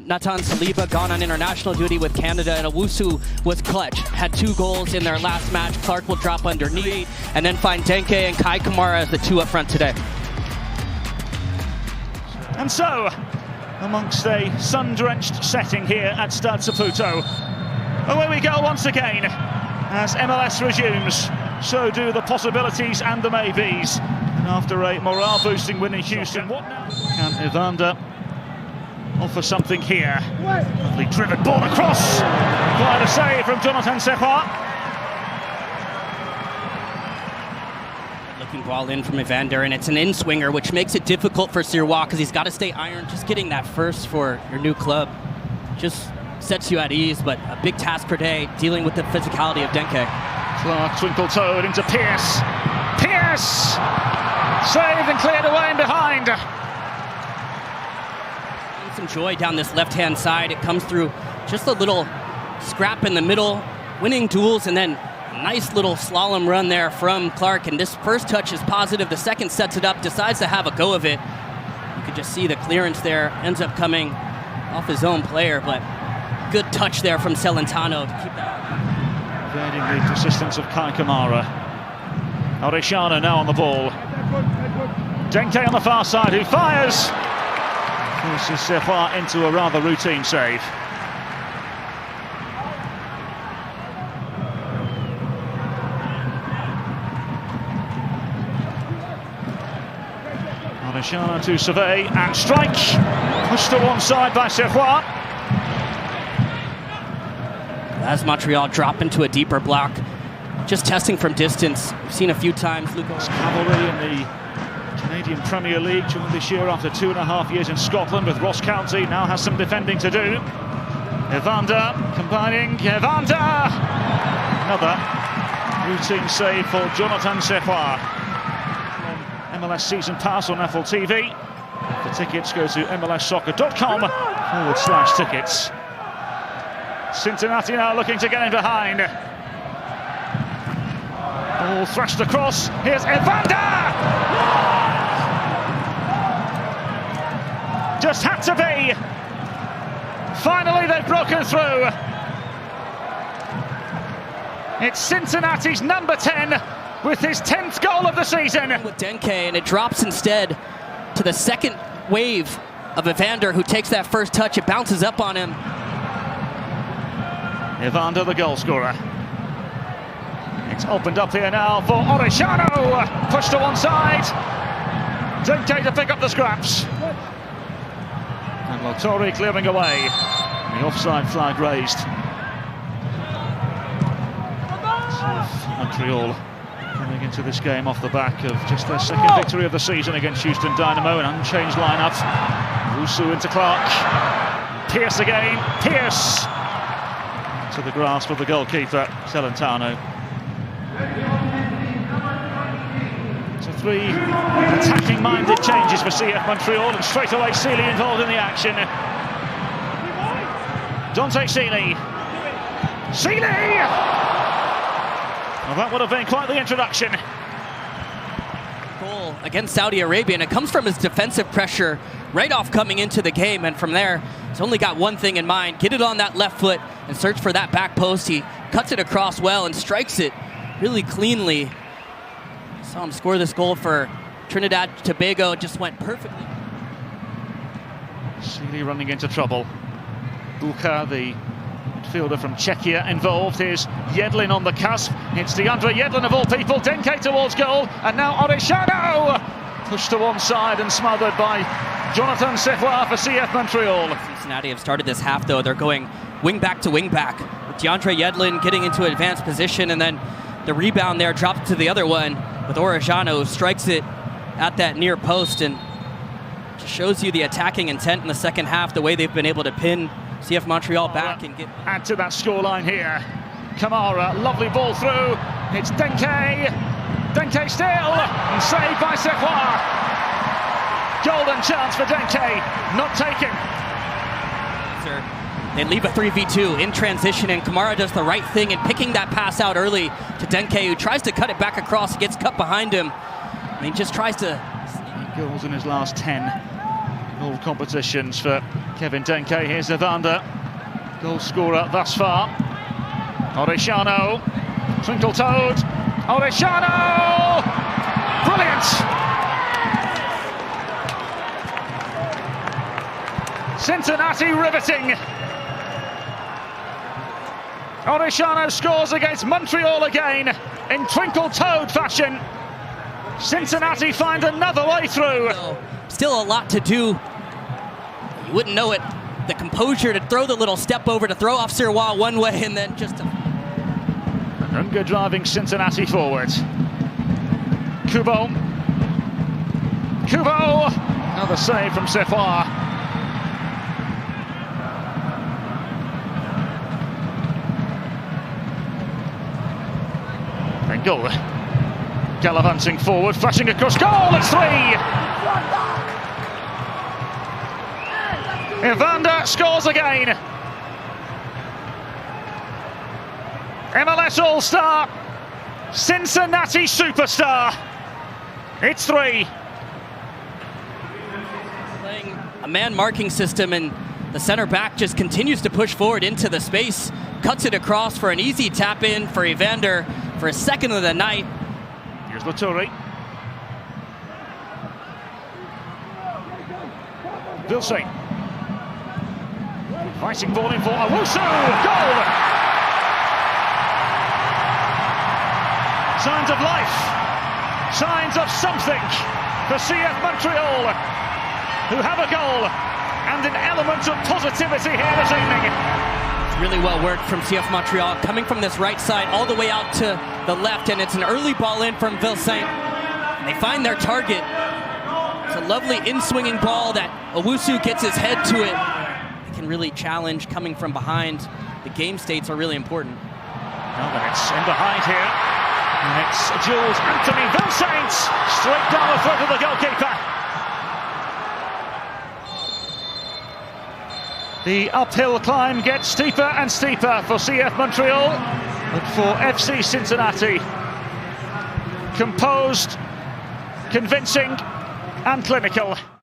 Nathan Saliba gone on international duty with Canada, and Owusu was clutch. Had 2 goals in their last match. Clark will drop underneath and then find Denke and Kai Kamara as the 2 up front today. And so, amongst a sun-drenched setting here at Stade Saputo, away we go once again as MLS resumes. So do the possibilities and the maybes. And after a morale-boosting win in Houston, what now? Can Evander offer something here? Lovely driven ball across. Quite a save from Jonathan Serrois. Looking ball in from Evander, and it's an in-swinger, which makes it difficult for Serrois because he's got to stay iron. Just getting that first for your new club just sets you at ease, but a big task per day dealing with the physicality of Denke. Clark twinkle-toed into Pierce. Pierce! Saved and cleared away and behind. Some joy down this left-hand side. It comes through just a little scrap in the middle, winning duels, and then a nice little slalom run there from Clark. And this first touch is positive. The second sets it up, decides to have a go of it. You can just see the clearance there ends up coming off his own player, but good touch there from Celentano to keep that. Evading the persistence of Kai Kamara. Orellano now on the ball. Denke on the far side, who fires. Forces Serrois into a rather routine save. Orellano to survey and strike. Pushed to one side by Serrois. As Montreal drop into a deeper block, just testing from distance. We've seen a few times. Luca Cavalry in the Canadian Premier League joined this year after 2.5 years in Scotland with Ross County. Now has some defending to do. Evander combining. Evander! Another routine save for Jonathan Serrois. MLS Season Pass on Apple TV. For tickets, go to mlssoccer.com/tickets. Cincinnati now looking to get in behind. Ball thrashed across. Here's Evander! Just had to be. Finally, they've broken through. It's Cincinnati's number 10 with his 10th goal of the season. With Denke, and it drops instead to the second wave of Evander, who takes that first touch. It bounces up on him. Evander, the goal scorer. It's opened up here now for Orellano. Pushed to one side. Denke to pick up the scraps. And Lotori clearing away. The offside flag raised. Montreal coming into this game off the back of just their second victory of the season against Houston Dynamo. An unchanged lineup. Owusu into Clark. Pierce again. Pierce! To the grasp of the goalkeeper, Celentano. So 3 attacking-minded changes for CF Montreal, and straight away Sealy involved in the action. Dante Sealy. Sealy! Well, that would have been quite the introduction. Goal against Saudi Arabia, and it comes from his defensive pressure right off coming into the game, and from there, he's only got one thing in mind: get it on that left foot and search for that back post. He cuts it across well and strikes it really cleanly. Saw him score this goal for Trinidad Tobago. It just went perfectly. Sealy running into trouble. Buka, the midfielder from Czechia, involved. Here's Yedlin on the cusp. It's DeAndre Yedlin of all people. Denke towards goal, and now Orellano pushed to one side and smothered by Jonathan Serrois for CF Montreal. Cincinnati have started this half, though. They're going wing back to wing back, with DeAndre Yedlin getting into advanced position, and then the rebound there dropped to the other one with Orellano, who strikes it at that near post, and just shows you the attacking intent in the second half, the way they've been able to pin CF Montreal back and get... Add to that scoreline here. Kamara, lovely ball through. It's Denke. Denke still, and saved by Serrois. Golden chance for Denke, not taken. They leave a 3v2 in transition, and Kamara does the right thing in picking that pass out early to Denke, who tries to cut it back across, gets cut behind him. I mean, just tries to... Goals in his last 10 all competitions for Kevin Denke, here's Evander, goal scorer thus far. Orellano, twinkle toed, Orellano! Brilliant! Cincinnati riveting. Orellano scores against Montreal again in twinkle-toed fashion. Cincinnati find another way through. Still a lot to do. You wouldn't know it. The composure to throw the little step over to throw off Sirois one way and then just... Runga driving Cincinnati forward. Kubo. Another save from Sephar. Goal. Gallivanting forward, flashing across goal, it's 3! Evander scores again. MLS All-Star, Cincinnati superstar. It's 3. Playing a man marking system, and the center back just continues to push forward into the space, cuts it across for an easy tap in for Evander for his second of the night. Here's Laturi. Vilsain. Fighting ball in for Owusu. Goal! Signs of life. Signs of something for CF Montreal, who have a goal and an element of positivity here this evening. Really well worked from CF Montreal, coming from this right side all the way out to the left, and it's an early ball in from Vilsain. They find their target. It's a lovely in-swinging ball that Owusu gets his head to it. They can really challenge coming from behind. The game states are really important. Now that it's in behind here, and it's Jules Anthony Vilsain straight down the throat of the goalkeeper. The uphill climb gets steeper and steeper for CF Montreal, but for FC Cincinnati, composed, convincing and clinical.